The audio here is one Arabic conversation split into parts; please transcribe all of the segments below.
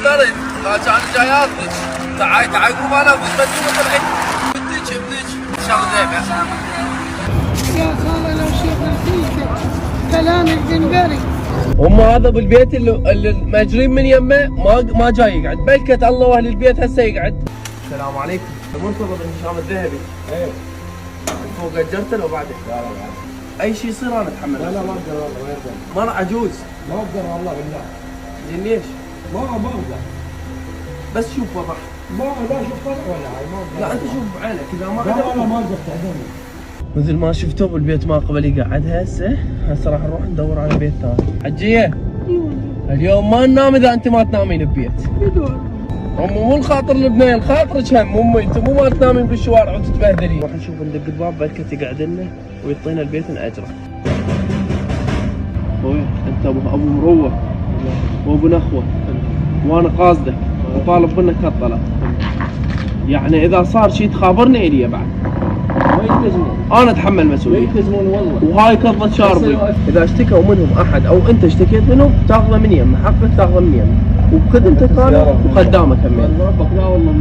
برد ما كان جاي اخذك. تعال قوم انا بتمدون الحين بدك شغل زين. يا خالة لو شيخ نسيتك كلام الجنبري. هم هذا بالبيت اللي ماجرين من يمه ما جاي يقعد، بلكت الله واهل البيت هسه يقعد. السلام عليكم. منتظر هشام الذهبي. ايه فوق اجرته لو بعدك؟ لا لا لا اي شيء يصير انا اتحمل. لا ما اقدر والله ما يقدر. ما انا عجوز. ما اقدر والله بالله. زين ليش؟ ما اقدر. بس شوف وضح. ما شوف طلع ولا هاي ما اقدر. لا انت شوف بعينك اذا ما لا قدرت. لا ما اقدر تعدمني. مثل ما شفتوا بالبيت ما قبل يقعد هسه راح نروح ندور على بيت ثاني. حجيه اليوم ما ننام اذا انت ما تنامين ببيت. مو الخاطر البنيه خاطرك هم امي، انت مو ما تنامين بالشوارع وتتبهدلين. نروح نشوف ندق الباب بلكت يقعد لنا ويعطينا البيت ناجره. اخوي انت ابو مروه وابو نخوه وانا قاصده وطالب منك هالطلب. يعني اذا صار شيء تخابرني الي بعد. ما يلتزمون. انا اتحمل مسؤوليه. يلتزمون والله. وهاي كضة شاربي. اذا اشتكوا منهم احد او انت اشتكيت منهم تاخذه من يمه، حقك تاخذه من يمه وبخدمتك انا وخدامك همين. ربك لا والله.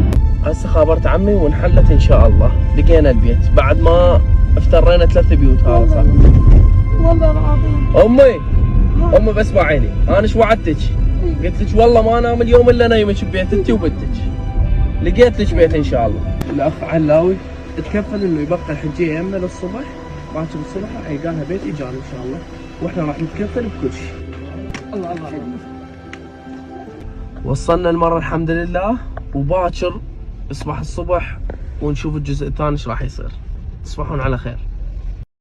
هسه خابرت عمي وانحلت ان شاء الله، لقينا البيت بعد ما افترينا 3 بيوت. هذا صار والله العظيم. امي بس بعيني انا ايش وعدتك؟ قلت لك والله ما انام اليوم الا نايمك ببيت انت وبنتك. لقيت لك بيت ان شاء الله. الاخ علاوي تكفل انه يبقى الحجيه يمه للصبح، باكر الصبح راح يلقى لها بيت ايجار ان شاء الله، واحنا راح نتكفل بكل شيء. الله وصلنا المره الحمد لله، وباكر اصبح الصبح ونشوف الجزء الثاني ايش راح يصير. تصبحون على خير.